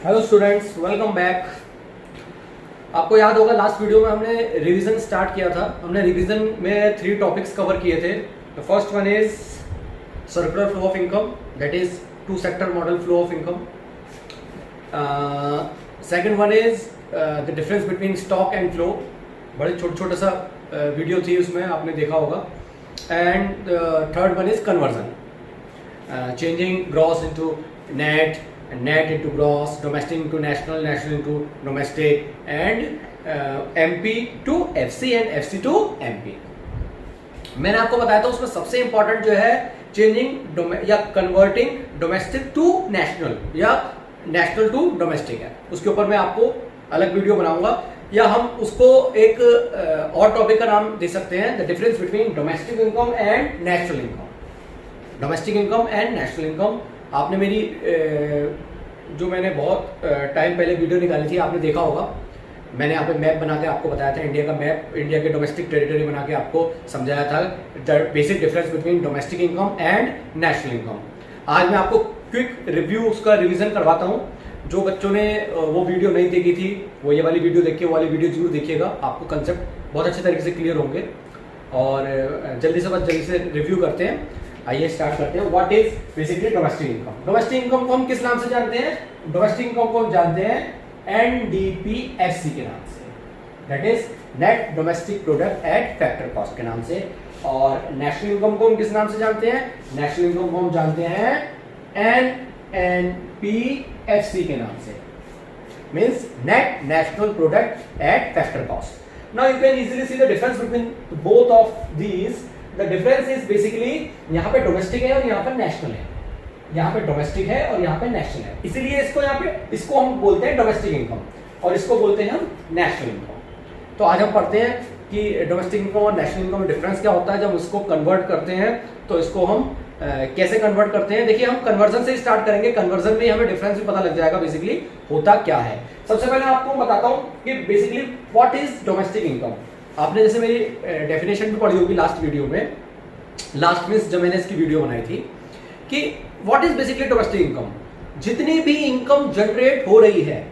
Hello students, welcome back. आपको याद होगा लास्ट वीडियो में हमने रिवीजन स्टार्ट किया था। हमने रिवीजन में 3 टॉपिक्स कवर किए थे। The first one is circular flow of income, that is 2 sector model flow of income. Second one is the difference between stock and flow, बड़े छोटा सा वीडियो थी, उसमें आपने देखा होगा। And third one is conversion, changing gross into net and net into gross, domestic into national, national into domestic, and MP to FC and FC to MP। मैंने आपको बताया था उसमें सबसे इंपॉर्टेंट जो है चेंजिंग या कन्वर्टिंग डोमेस्टिक टू नेशनल या नेशनल टू डोमेस्टिक है। उसके ऊपर मैं आपको अलग वीडियो बनाऊंगा, या हम उसको एक और टॉपिक का नाम दे सकते हैं, the difference between domestic income and national income. Domestic income and national income, आपने मेरी जो मैंने बहुत टाइम पहले वीडियो निकाली थी, आपने देखा होगा। मैंने यहाँ पे मैप बना के आपको बताया था, इंडिया का मैप, इंडिया के डोमेस्टिक टेरिटरी बना के आपको समझाया था the basic difference between domestic income and national income. आज मैं आपको क्विक रिव्यू उसका रिवीजन करवाता हूँ। जो बच्चों ने वो वीडियो नहीं देखी थी, वो ये वाली वीडियो देखिए, वो वाली वीडियो जरूर देखिएगा, आपको कंसेप्ट बहुत अच्छे तरीके से क्लियर होंगे। और जल्दी से रिव्यू करते हैं। आइए स्टार्ट करते हैं। What is basically domestic income? Domestic income को हम किस नाम से जानते हैं? डोमेस्टिक इनकम को हम जानते हैं NDPFC के नाम से, that is net domestic product at factor cost के नाम से। और नेशनल इनकम को हम किस नाम से जानते हैं? नेशनल इनकम को हम जानते हैं NNPFC के नाम से, means net national product at factor cost. Now you can easily see the difference between both of these. The difference is basically, यहाँ पे डोमेस्टिक है और यहाँ पे नेशनल है, यहाँ पे डोमेस्टिक है और यहाँ पे नेशनल है, इसीलिए इसको यहाँ पे इसको हम बोलते हैं डोमेस्टिक इनकम और इसको बोलते हैं हम नेशनल इनकम। तो आज हम पढ़ते हैं कि डोमेस्टिक इनकम और नेशनल इनकम में डिफरेंस क्या होता है। जब उसको कन्वर्ट करते हैं तो इसको हम कैसे कन्वर्ट करते हैं, देखिए हम कन्वर्जन से स्टार्ट करेंगे। कन्वर्जन में हमें डिफरेंस भी पता लग जाएगा बेसिकली होता क्या है। सबसे पहले आपको बताता हूँ कि basically what is domestic income. आपने जैसे मेरी डेफिनेशन भी पढ़ी होगी लास्ट वीडियो में, लास्ट में जब मैंने इसकी वीडियो बनाई थी, कि what is basically domestic income. जितनी भी इनकम जनरेट हो रही है,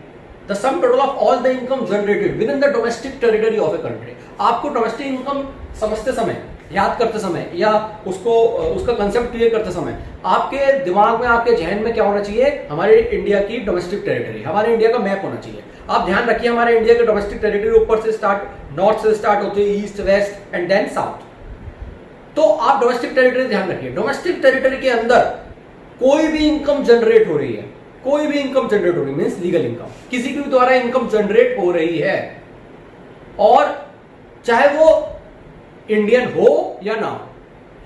the sum total of all the income generated with in the domestic territory of a country. आपको डोमेस्टिक इनकम समझते समय, याद करते समय, या उसका कंसेप्ट क्लियर करते समय आपके दिमाग में, आपके जहन में क्या होना चाहिए? हमारे इंडिया की डोमेस्टिक टेरिटरी, हमारे इंडिया का मैप होना चाहिए। आप ध्यान रखिए, हमारे इंडिया के डोमेस्टिक टेरिटरी ऊपर से स्टार्ट, नॉर्थ से स्टार्ट होती है, east, west and then south. तो आप डोमेस्टिक टेरिटरी ध्यान रखिए। डोमेस्टिक टेरिटरी के अंदर कोई भी इनकम जनरेट हो रही है, कोई भी इनकम जनरेट हो रही है मींस लीगल इनकम, किसी के भी द्वारा इनकम जनरेट हो रही है, और चाहे वो इंडियन हो या ना हो,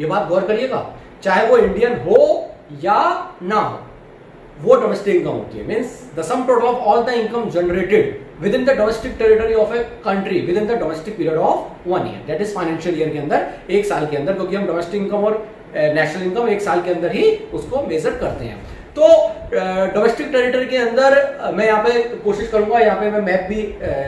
ये बात गौर करिएगा, चाहे वो इंडियन हो या ना हो, वो डोमेस्टिक इनकम होती है। Means the sum total of all the income generated with in the domestic territory of a country with in the domestic period of 1 year, that is financial year के अंदर, एक साल के अंदर, क्योंकि हम डोमेस्टिक इनकम और नेशनल इनकम एक साल के अंदर ही उसको मेजर करते हैं। तो डोमेस्टिक टेरिटरी के अंदर मैं यहाँ पे कोशिश करूंगा, यहाँ पे मैं मैप भी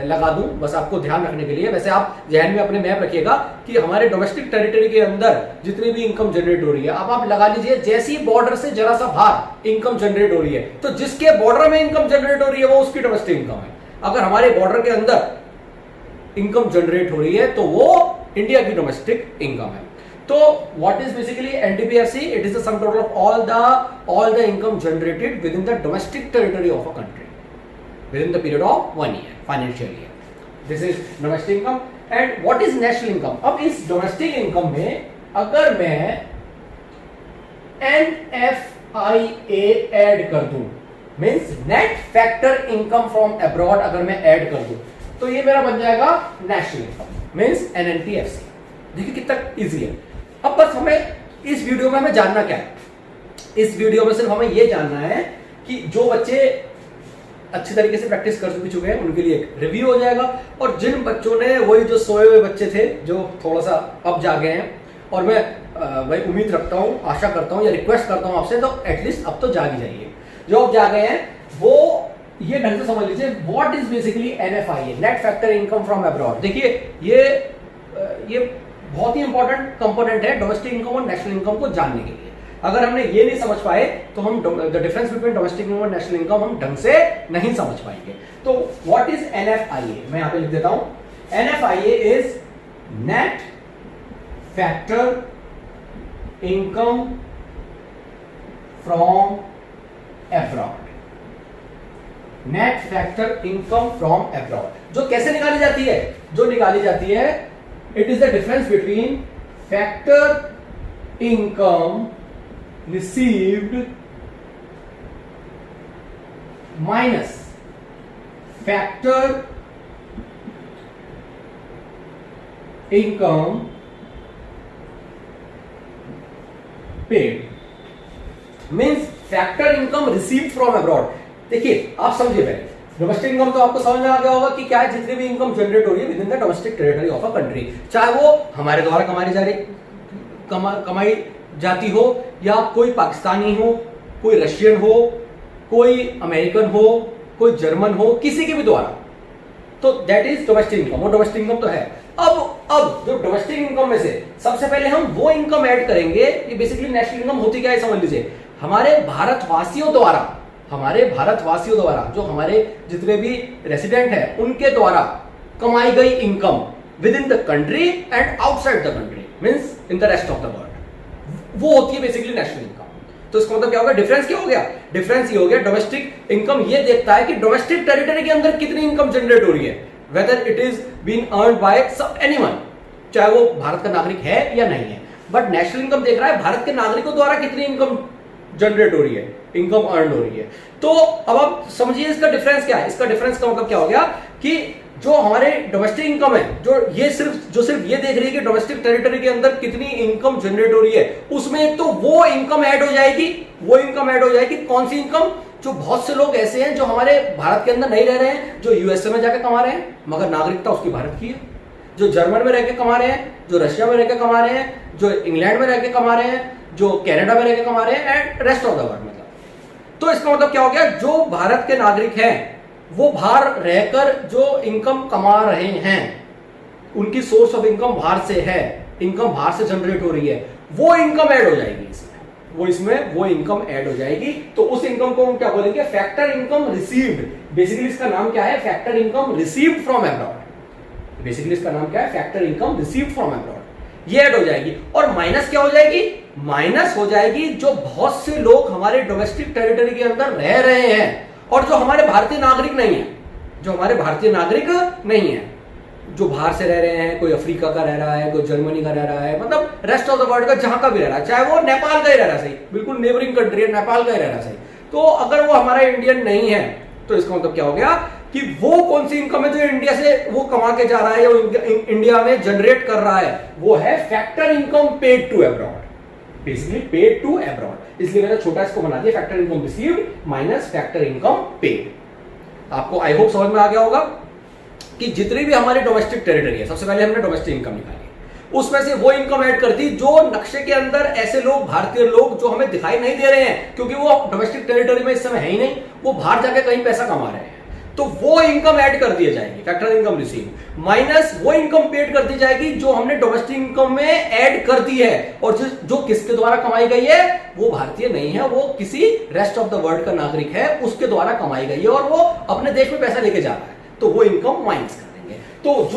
लगा दूं, बस आपको ध्यान रखने के लिए। वैसे आप जहन में अपने मैप रखिएगा कि हमारे डोमेस्टिक टेरिटरी के अंदर जितनी भी इनकम जनरेट हो रही है, अब आप लगा लीजिए, जैसी बॉर्डर से जरा सा बाहर इनकम जनरेट हो रही है, तो जिसके बॉर्डर में इनकम जनरेट हो रही है वो उसकी डोमेस्टिक इनकम है। अगर हमारे बॉर्डर के अंदर इनकम जनरेट हो रही है तो वो इंडिया की डोमेस्टिक इनकम है। तो what is basically NDPFC? It is the sum total of all the income generated within the domestic territory of a country within the period of 1 year, financial year. This is domestic income. And what is national income? अब इस domestic income में अगर मैं NFIA add कर दूं, means net factor income from abroad, अगर मैं add कर दूं तो ये मेरा बन जाएगा नेशनल इनकम, मीन्स NNPFC। देखिए कितना इजी है। अब बस हमें इस वीडियो में हमें जानना क्या है? इस वीडियो में सिर्फ हमें यह जानना है कि जो बच्चे अच्छी तरीके से प्रैक्टिस कर चुके हैं उनके लिए एक रिव्यू हो जाएगा, और जिन बच्चों ने, वही जो सोए हुए बच्चे थे जो थोड़ा सा अब जागे हैं, और मैं भाई उम्मीद रखता हूं, आशा करता हूं या रिक्वेस्ट करता हूं आपसे, तो एटलीस्ट अब तो जाग ही जाइए। जो अब जागे हैं वो ये ढंग से समझ लीजिए, what is basically NFIA, net factor income from abroad. देखिए ये बहुत ही इंपॉर्टेंट कंपोनेंट है डोमेस्टिक इनकम और नेशनल इनकम को जानने के लिए। अगर हमने ये नहीं समझ पाए तो हम the difference between domestic income और नेशनल इनकम हम ढंग से नहीं समझ पाएंगे। तो व्हाट इज एनएफआईए, मैं यहां पे लिख देता हूं, NFIA is net factor income from abroad. Net factor income from abroad जो कैसे निकाली जाती है, जो निकाली जाती है, it is the difference between factor income received minus factor income paid. Means factor income received from abroad. देखिए आप समझिए पहले, डोमेस्टिक इनकम तो आपको समझ में आ गया होगा कि क्या है, जितनी भी इनकम जनरेट हो रही है within the domestic territory of a country, चाहे वो हमारे द्वारा कमाई जाती हो या कोई पाकिस्तानी हो, कोई रशियन हो, कोई अमेरिकन हो, कोई जर्मन हो, किसी के भी द्वारा, तो दैट इज डोमेस्टिक इनकम। वो डोमेस्टिक इनकम तो है। अब जो डोमेस्टिक इनकम में से सबसे पहले हम वो इनकम ऐड करेंगे, ये बेसिकली नेशनल इनकम होती क्या है समझ लीजिए, हमारे भारतवासियों द्वारा जो हमारे जितने भी रेसिडेंट हैं उनके द्वारा कमाई गई income with in the country and outside the country, means in the rest of the world, वो होती है बेसिकली नेशनल इनकम। तो इसका मतलब क्या होगा, डिफरेंस क्या हो गया, डिफरेंस ये हो गया, डोमेस्टिक इनकम ये देखता है कि डोमेस्टिक टेरिटरी के अंदर कितनी इनकम जनरेट हो रही है, whether it is been earned by anyone, चाहे वो भारत का नागरिक है या नहीं है। बट नेशनल इनकम देख रहा है भारत के नागरिकों द्वारा कितनी इनकम जनरेट हो रही है, इनकम अर्न हो रही है। तो अब आप समझिए इसका डिफरेंस क्या है। इसका डिफरेंस का मतलब क्या हो गया कि जो हमारे डोमेस्टिक इनकम है, जो सिर्फ ये देख रही है कि डोमेस्टिक टेरिटरी के अंदर कितनी इनकम जनरेट हो रही है, उसमें एक तो वो इनकम ऐड हो जाएगी, कौन सी इनकम, जो बहुत से लोग ऐसे हैं जो हमारे भारत के अंदर नहीं रह रहे हैं, जो यूएसए में जाकर कमा रहे हैं मगर नागरिकता उसकी भारत की है, जो जर्मन में रहकर कमा रहे हैं, जो रशिया में रहकर कमा रहे हैं, जो इंग्लैंड में रहकर कमा रहे हैं, जो कनाडा में रहकर कमा रहे हैं and rest of the world. मतलब तो इसका मतलब क्या हो गया, जो भारत के नागरिक हैं वो बाहर रहकर जो इनकम कमा रहे हैं, उनकी सोर्स ऑफ इनकम बाहर से है, इनकम बाहर से जनरेट हो रही है, वो इनकम ऐड हो जाएगी इसमें, वो इनकम ऐड हो जाएगी। तो उस इनकम को हम क्या बोलेंगे, फैक्टर इनकम रिसीव्ड। बेसिकली इसका नाम क्या है, factor income received from abroad. Basically इसका नाम क्या है, factor income received from abroad. ये ऐड हो जाएगी और माइनस क्या हो जाएगी, माइनस हो जाएगी जो बहुत से लोग हमारे डोमेस्टिक टेरिटरी के अंदर रह रहे हैं और जो हमारे भारतीय नागरिक नहीं है, जो बाहर से रह रहे हैं, कोई अफ्रीका का रह रहा है, कोई जर्मनी का रह रहा है, मतलब रेस्ट ऑफ द वर्ल्ड का जहां का भी रह रहा है, चाहे वो नेपाल का ही रह रहा है, सही, बिल्कुल नेबरिंग कंट्री है, नेपाल का ही रह रहा है, सही। तो अगर वो हमारा इंडियन नहीं है तो इसका मतलब क्या हो गया कि वो कौन सी इनकम है जो इंडिया से वो कमा के जा रहा है या इंडिया में जनरेट कर रहा है, वो है factor income paid to abroad, basically paid to abroad. इसलिए मैंने छोटा इसको बना दिया, factor income received minus factor income paid. आपको आई होप समझ में आ गया होगा कि जितनी भी हमारी डोमेस्टिक टेरिटरी है, सबसे पहले हमने डोमेस्टिक इनकम निकाली, उसमें से वो इनकम ऐड कर दी जो नक्शे के अंदर ऐसे लोग, भारतीय लोग जो हमें दिखाई नहीं दे रहे हैं क्योंकि वो डोमेस्टिक टेरिटरी में इस समय है ही नहीं, वो बाहर जाके कहीं पैसा कमा रहे हैं, तो वो इनकम ऐड कर दी जाएगी, फैक्टर इनकम रिसीव माइनस वो इनकम पेड कर दी जाएगी जो हमने डोमेस्टिक इनकम में ऐड कर दी है और जो किसके द्वारा कमाई गई है, वो भारतीय नहीं है, वो किसी रेस्ट ऑफ द वर्ल्ड का नागरिक है, उसके द्वारा कमाई गई है और वो अपने देश में पैसा लेके जा रहा है, तो वो इनकम माइनस कर देंगे। तो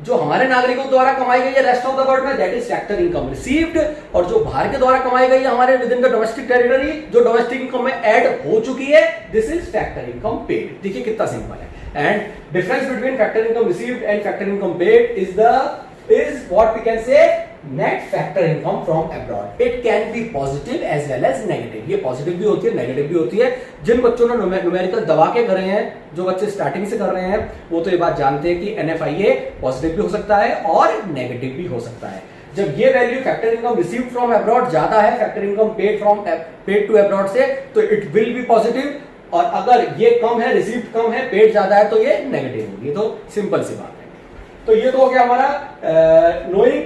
जो हमारे नागरिकों द्वारा कमाई गई है रेस्ट ऑफ द वर्ल्ड में, that is factor income received, और जो बाहर के द्वारा कमाई गई है हमारे with in the domestic territory, जो डोमेस्टिक इनकम में ऐड हो चुकी है, this is factor income paid. देखिए कितना सिंपल है। And difference between factor income received and factor income paid is what we can say net factor income from abroad. It can be positive as well as negative. ये positive भी होती है, negative भी होती है। जिन बच्चों ने न्यूमेरिकल दबा के कर रहे हैं, जो बच्चे स्टार्टिंग से कर रहे हैं, वो तो ये बात जानते हैं कि NFIA पॉजिटिव भी हो सकता है और नेगेटिव भी हो सकता है। जब ये value factor income received from abroad ज्यादा है factor income paid to abroad से, तो इट विल बी पॉजिटिव, और अगर ये कम है, रिसीव्ड कम है, पेड ज्यादा है, तो ये नेगेटिव होगी। तो सिंपल सी बात है। तो ये तो हो गया हमारा नोइंग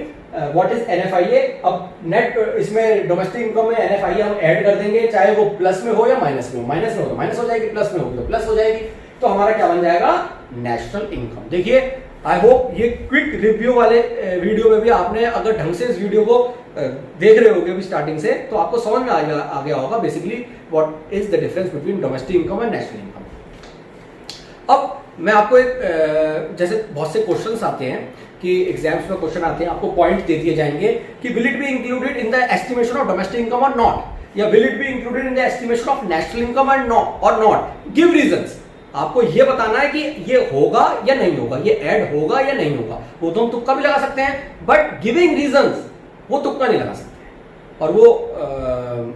व्हाट इज NFIA। अब नेट इसमें डोमेस्टिक इनकम में NFIA हम ऐड कर देंगे, चाहे वो प्लस में हो या माइनस में हो। माइनस में हो तो माइनस हो जाएगी, प्लस में होगी तो प्लस हो जाएगी। तो हमारा क्या बन जाएगा, नेशनल इनकम। देखिए आई होप ये क्विक रिव्यू वाले वीडियो में भी आपने अगर ढंग से इस वीडियो को देख रहे होगे अभी स्टार्टिंग से, तो आपको समझ में आ गया होगा basically what is the difference between domestic income and national income. अब मैं आपको एक जैसे बहुत से क्वेश्चंस आते हैं कि एग्जाम्स में क्वेश्चन आते हैं, आपको पॉइंट दे दिए जाएंगे कि will it be included in the estimation of domestic income और नॉट, या will it be included in the estimation of national income and not, give reasons. आपको ये बताना है कि ये होगा या नहीं होगा, ये ऐड होगा या नहीं होगा। वो तो हम तुक्का भी लगा सकते हैं, बट गिविंग रीजंस वो तुक्का नहीं लगा सकते। और वो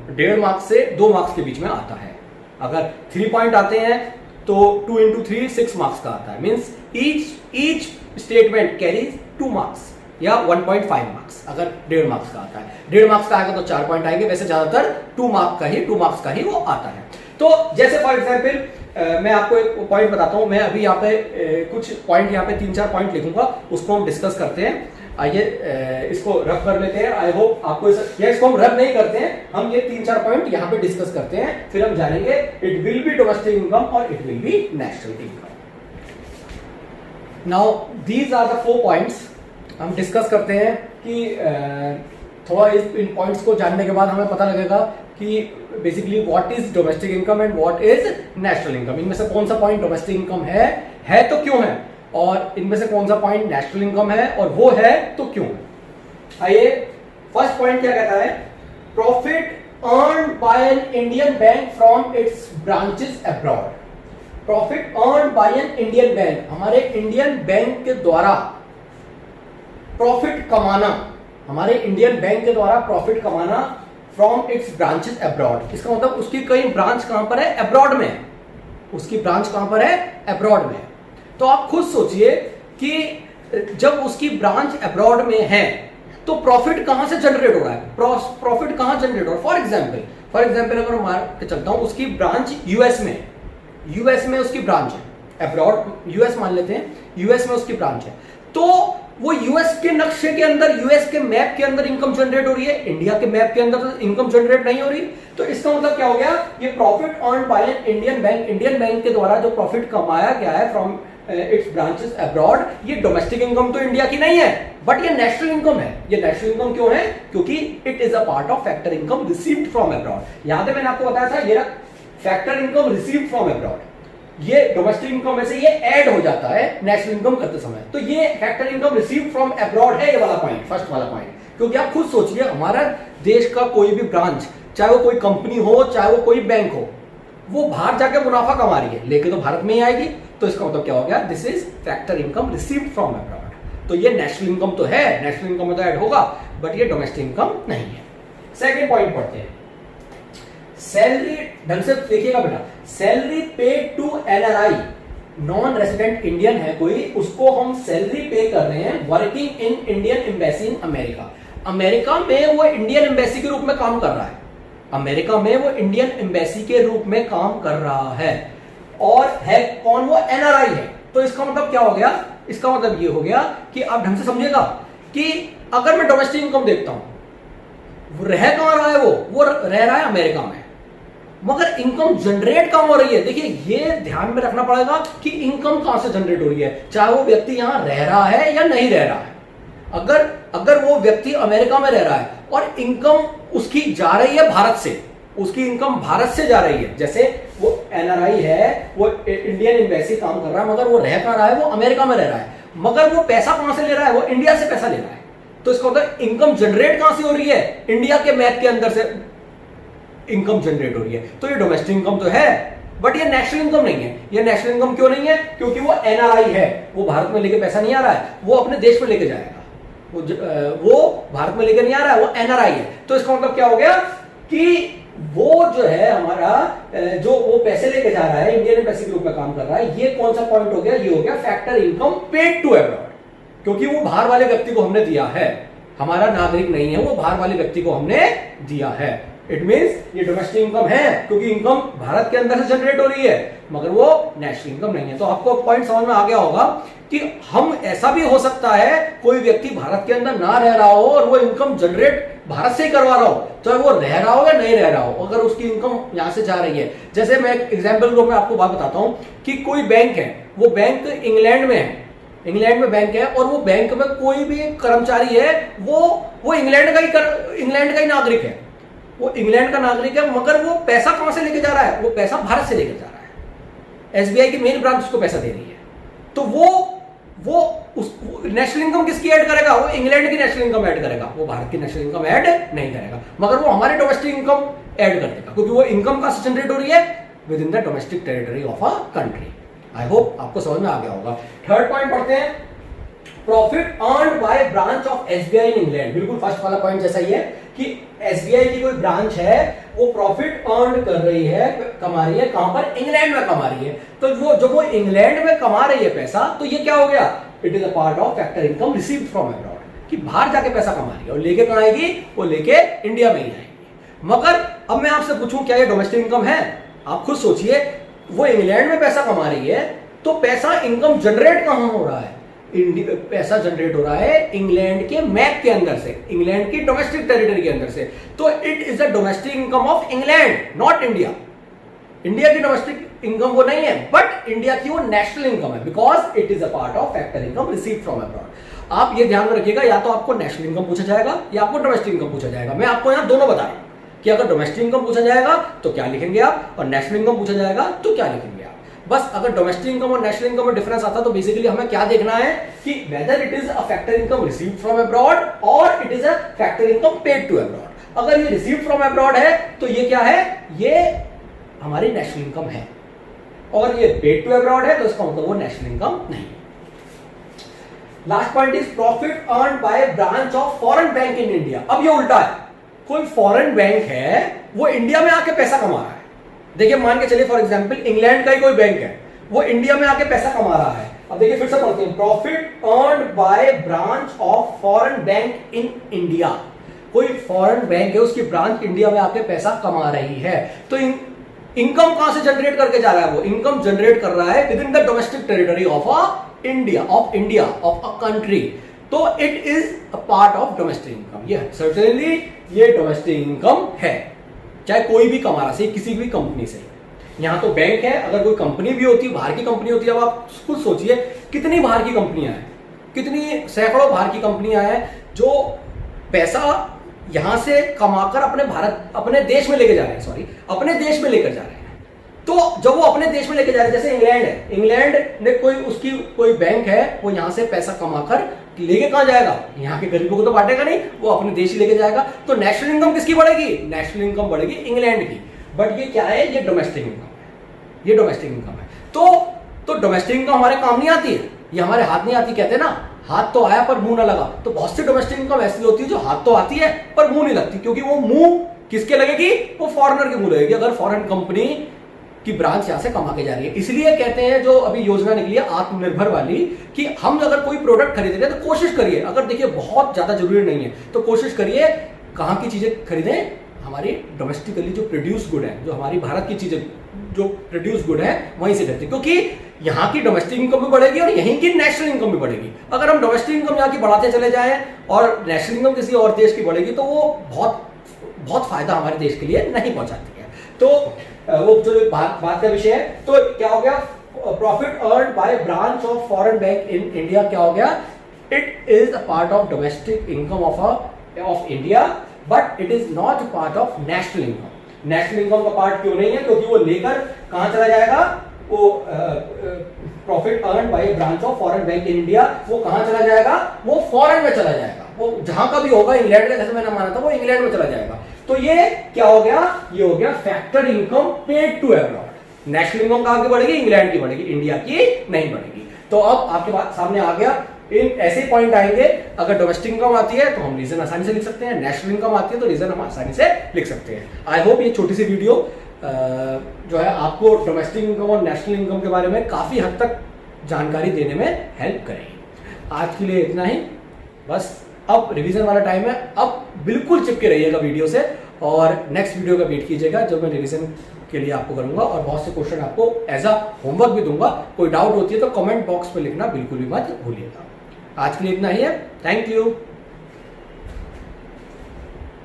1.5 मार्क्स से 2 मार्क्स के बीच में आता है। अगर 3 पॉइंट आते हैं तो 2 into 3 6 मार्क्स का आता है। Means each statement carries 2 marks या 1.5 मार्क्स। अगर 1.5 मार्क्स का आता है, 1.5 मार्क्स का आएगा तो 4 पॉइंट आएंगे। वैसे ज्यादातर 2 मार्क्स का ही वो आता है। तो जैसे फॉर एग्जाम्पल मैं आपको एक पॉइंट बताता हूं। मैं अभी यहाँ पे कुछ पॉइंट, यहाँ पे 3-4 पॉइंट लिखूंगा, उसको हम डिस्कस करते हैं। आइए इसको रब कर लेते हैं। आई होप आपको इसको हम रब नहीं करते हैं, हम ये 3-4 पॉइंट यहाँ पे डिस्कस करते हैं, फिर हम जानेंगे it will be domestic income और it will be national income. Now these are the 4 points. हम डिस्कस करते हैं कि थोड़ा इन पॉइंट्स को जानने के बाद हमें पता लगेगा कि basically what is domestic income and what is national income. इनमें से कौन सा पॉइंट डोमेस्टिक इनकम है तो क्यों है, और इनमें से कौन सा पॉइंट नेशनल इनकम है और वो है तो क्यों। आइए फर्स्ट पॉइंट क्या कहता है, profit earned by an Indian bank from its branches abroad. Profit earned by an Indian bank, हमारे इंडियन बैंक के द्वारा प्रॉफिट कमाना, हमारे इंडियन बैंक के द्वारा प्रॉफिट कमाना फ्रॉम इट्स ब्रांचेस अब्रॉड। इसका मतलब उसकी कई ब्रांच कहां पर है, अब्रॉड में है। उसकी ब्रांच कहां पर है, अब्रॉड में है। तो आप खुद सोचिए कि जब उसकी ब्रांच अब्रॉड में है तो प्रॉफिट कहां से जनरेट हो रहा है, प्रॉफिट कहां जनरेट हो रहा है। फॉर एग्जांपल अगर मैं के चलता हूं, उसकी ब्रांच यूएस में, यूएस में उसकी ब्रांच है, अब्रॉड यूएस मान लेते हैं, यूएस में उसकी ब्रांच है, तो वो यूएस के नक्शे के अंदर, यूएस के मैप के अंदर इनकम जनरेट हो रही है, इंडिया के मैप के अंदर तो इनकम जनरेट नहीं हो रही। तो इसका मतलब क्या हो गया, ये profit earned by an Indian bank, Indian bank के द्वारा जो प्रॉफिट कमाया गया है फ्रॉम इट्स ब्रांचेस अब्रॉड, ये डोमेस्टिक इनकम तो इंडिया की नहीं है, बट ये नेशनल इनकम है। ये नेशनल इनकम क्यों है, क्योंकि it is a part of factor income received from abroad. याद है मैंने आपको बताया था, ये factor income received from abroad, ये डोमेस्टिक इनकम में से ये ऐड हो जाता है नेशनल इनकम करते समय। तो ये factor income received from abroad है, ये वाला पॉइंट, फर्स्ट वाला पॉइंट। क्योंकि आप खुद सोचिए, हमारा देश का कोई भी ब्रांच, चाहे वो कोई कंपनी हो, चाहे वो कोई बैंक हो, वो बाहर जाके मुनाफा कमा रही है, लेके तो भारत में ही आएगी। तो इसका मतलब क्या हो गया, this is factor income received from abroad. तो ये नेशनल इनकम तो है, नेशनल इनकम में तो ऐड होगा, बट ये डोमेस्टिक इनकम नहीं है। सेकेंड पॉइंट पढ़ते हैं, सैलरी। ढंग से देखिएगा बेटा, salary paid to NRI, non resident Indian है कोई, उसको हम सैलरी पे कर रहे हैं working in Indian embassy in America. America में वो इंडियन एम्बेसी के रूप में काम कर रहा है, अमेरिका में वो इंडियन एम्बेसी के रूप में काम कर रहा है, और है कौन, वो एनआरआई है। तो इसका मतलब क्या हो गया, इसका मतलब ये हो गया कि आप ढंग से समझिएगा कि अगर मैं डोमेस्टिक इनकम देखता हूं, वो रह कहां रहा है, वो रह रहा है अमेरिका में, मगर इनकम जनरेट कहां हो रही है। देखिए ये ध्यान में रखना पड़ेगा कि इनकम कहां से जनरेट हो रही है, चाहे वो व्यक्ति यहां रह रहा है या नहीं रह रहा है। अगर वो व्यक्ति अमेरिका में रह रहा है और इनकम उसकी जा रही है भारत से, उसकी इनकम भारत से जा रही है, जैसे वो एनआरआई है, वो इंडियन एम्बेसी काम कर रहा है, मगर वो रह कहां रहा है, वो अमेरिका में रह रहा है, मगर वो पैसा कहां से ले रहा है, वो इंडिया से पैसा ले रहा है। तो इसका मतलब इनकम जनरेट कहां से हो रही है, इंडिया के मैप के अंदर से इनकम जनरेट हो रही है। तो ये डोमेस्टिक इनकम तो है, बट ये नेशनल इनकम नहीं है। ये नेशनल इनकम क्यों नहीं है, क्योंकि वो एनआरआई है, वो भारत में लेके पैसा नहीं आ रहा है, वो अपने देश में लेके जाएगा, वो भारत में लेके नहीं आ रहा है, वो एनआरआई है। तो इसका मतलब क्या हो गया कि वो जो है हमारा, जो वो पैसे लेके जा रहा है, इंडियन एम्बेसी के रूप में काम कर रहा है, ये कौन सा पॉइंट हो गया, ये हो गया factor income paid to abroad, क्योंकि वो बाहर वाले व्यक्ति को हमने दिया है, हमारा नागरिक नहीं है, वो बाहर वाले व्यक्ति को हमने दिया है। इट मींस ये डोमेस्टिक इनकम है, क्योंकि इनकम भारत के अंदर से जनरेट हो रही है, मगर वो नेशनल इनकम नहीं है। तो आपको पॉइंट समझ में आ गया होगा कि हम, ऐसा भी हो सकता है कोई व्यक्ति भारत के अंदर ना रह रहा हो और वो इनकम जनरेट भारत से ही करवा रहा हो, चाहे वो रह रहा हो या नहीं रह रहा हो, अगर उसकी इनकम यहां से जा रही है। जैसे मैं एग्जाम्पल के रूप में आपको बात बताता हूं कि कोई बैंक है, वो बैंक इंग्लैंड में है, इंग्लैंड में बैंक है और वो बैंक में कोई भी कर्मचारी है वो इंग्लैंड का ही नागरिक है, वो इंग्लैंड का नागरिक है, मगर वो पैसा कहां से लेके जा रहा है? वो पैसा भारत से लेकर जा रहा है। एसबीआई की मेन ब्रांच उसको पैसा दे रही है, तो वो उस नेशनल इनकम किसकी ऐड करेगा? वो इंग्लैंड की नेशनल इनकम ऐड करेगा, वो भारत की नेशनल इनकम ऐड नहीं करेगा, मगर वो हमारे डोमेस्टिक इनकम ऐड कर देगा, क्योंकि वो इनकम कहां से जनरेट हो रही है? Within the domestic territory of a country. I hope आपको समझ में आ गया होगा। थर्ड पॉइंट पढ़ते हैं, profit earned by branch of SBI in England. बिल्कुल फर्स्ट वाला पॉइंट जैसा ही है कि एसबीआई की कोई ब्रांच है, वो प्रॉफिट अर्न कर रही है, कमा रही है, कहां पर? इंग्लैंड में कमा रही है। तो वो जब वो इंग्लैंड में कमा रही है पैसा, तो ये क्या हो गया? It is a part of factor income received from abroad, कि बाहर जाके पैसा कमा रही है और लेके कहां आएगी? वो लेके इंडिया में ही आएगी। मगर अब मैं आपसे पूछूं, क्या ये डोमेस्टिक इनकम है? आप खुद सोचिए, वो इंग्लैंड में पैसा कमा रही है, तो पैसा इनकम जनरेट कहां हो रहा है? पैसा जनरेट हो रहा है इंग्लैंड के मैप के अंदर से, इंग्लैंड की डोमेस्टिक टेरिटरी के अंदर से। तो it is a domestic income of England, not India. India की डोमेस्टिक इनकम वो नहीं है, बट इंडिया की वो नेशनल इनकम है, because it is a part of factor income received from abroad. आप ये ध्यान में रखिएगा, या तो आपको नेशनल इनकम पूछा जाएगा या आपको डोमेस्टिक इनकम पूछा जाएगा। मैं आपको यहां दोनों बता रहा हूं कि अगर डोमेस्टिक इनकम पूछा जाएगा तो क्या लिखेंगे आप, और नेशनल इनकम पूछा जाएगा तो क्या लिखेंगे आप। बस अगर डोमेस्टिक इनकम और नेशनल इनकम में डिफरेंस आता तो बेसिकली हमें क्या देखना है कि whether it is a factor income received from abroad और it is a factor income paid to abroad. अगर ये रिसीव्ड फ्रॉम अब्रॉड है तो ये क्या है? ये हमारी नेशनल इनकम है, और ये पेड टू अब्रॉड है तो इसका मतलब वो नेशनल इनकम नहीं। Last point is profit earned by branch of foreign bank in India. अब ये उल्टा है, कोई फॉरेन बैंक है, वो इंडिया में आके पैसा कमा रहा है। देखिए मान के चलिए फॉर एग्जांपल इंग्लैंड का ही कोई बैंक है, वो इंडिया में आके पैसा कमा रहा है। अब देखिए फिर से पढ़ते हैं, profit earned by branch of foreign bank in India. कोई फॉरेन बैंक है, उसकी ब्रांच इंडिया में आके पैसा कमा रही है, तो इनकम कहां से जनरेट करके जा रहा है? वो इनकम जनरेट कर रहा है within the domestic territory of India, of a country. तो it is a part of domestic income. ये सर्टेनली ये डोमेस्टिक इनकम है, चाहे कोई भी कमा रहा है, किसी भी कंपनी से। यहां तो बैंक है, अगर कोई कंपनी भी होती है, बाहर की कंपनी होती है। अब आप खुद सोचिए कितनी बाहर की कंपनियां हैं, कितनी सैकड़ों बाहर की कंपनियां हैं जो पैसा यहां से कमाकर अपने देश में लेके जा रहे हैं, अपने देश में लेकर जा रहे हैं। तो जब वो अपने देश में लेके जा रहे हैं, जैसे इंग्लैंड है, इंग्लैंड ने उसकी कोई बैंक है, वो यहां से पैसा कमाकर लेके कहां जाएगा? यहाँ के गरीबों को तो बांटेगा नहीं, वो अपने देश ही लेके जाएगा। तो नेशनल इनकम किसकी बढ़ेगी? नेशनल इनकम बढ़ेगी इंग्लैंड की। बट ये क्या है? ये डोमेस्टिक इनकम है, ये डोमेस्टिक इनकम है। तो डोमेस्टिक इनकम हमारे काम नहीं आती है, ये हमारे हाथ नहीं आती। कहते हैं ना, हाथ तो आया पर मुंह ना लगा। तो बहुत सी डोमेस्टिक इनकम ऐसी होती है जो हाथ तो आती है पर मुंह नहीं लगती, क्योंकि वो मुंह किसके लगेगी? वो फॉरेनर के मुंह लगेगी, अगर फॉरेन कंपनी की ब्रांच यहां से कमा के जा रही है। इसलिए कहते हैं जो अभी योजना निकली है आत्मनिर्भर वाली, कि हम अगर कोई प्रोडक्ट खरीद रहे हैं तो कोशिश करिए, अगर देखिए बहुत ज्यादा जरूरी नहीं है तो कोशिश करिए कहां की चीजें खरीदें? हमारी डोमेस्टिकली जो प्रोड्यूस गुड है, जो हमारी भारत की चीजें जो प्रोड्यूस गुड है वहीं से खरीदें, क्योंकि यहाँ की डोमेस्टिक इनकम भी बढ़ेगी और यहीं की नेशनल इनकम भी बढ़ेगी। अगर हम डोमेस्टिक इनकम यहाँ की बढ़ाते चले जाएं और नेशनल इनकम किसी और देश की बढ़ेगी तो वो बहुत फायदा हमारे देश के लिए नहीं पहुंचाती है। तो वो जो बात का विषय है, तो क्या हो गया? Profit earned by branch of foreign bank in India क्या हो गया? It is a part of domestic income of India, but it is not part of national income. National income का पार्ट क्यों नहीं है? क्योंकि वो लेकर कहां चला जाएगा? वो profit earned by branch of foreign bank in India, वो कहां चला जाएगा? वो फॉरेन में चला जाएगा। वो जहां का भी होगा, इंग्लैंड का जैसे मैंने माना था, वो इंग्लैंड में चला जाएगा। तो ये क्या हो गया? ये हो गया factor income paid to abroad. National income कहां की बढ़ेगी? इंग्लैंड की बढ़ेगी, इंडिया की नहीं बढ़ेगी। तो अब आपके बात सामने आ गया, इन ऐसे पॉइंट आएंगे। अगर डोमेस्टिक इनकम आती है तो हम रीजन आसानी से लिख सकते हैं, नेशनल इनकम आती है तो रीजन हम आसानी से लिख सकते हैं। आई होप ये छोटी सी वीडियो जो है आपको डोमेस्टिक इनकम और नेशनल इनकम के बारे में काफी हद तक जानकारी देने में हेल्प करेगी। आज के लिए इतना ही, बस अब रिवीजन वाला टाइम है। अब बिल्कुल चिपके रहिएगा वीडियो से और नेक्स्ट वीडियो का वेट कीजिएगा जब मैं रिवीजन के लिए आपको करूंगा, और बहुत से क्वेश्चन आपको एज अ होमवर्क भी दूंगा। कोई डाउट होती है तो कमेंट बॉक्स में लिखना बिल्कुल भी मत भूलिएगा। आज के लिए इतना ही है, थैंक यू।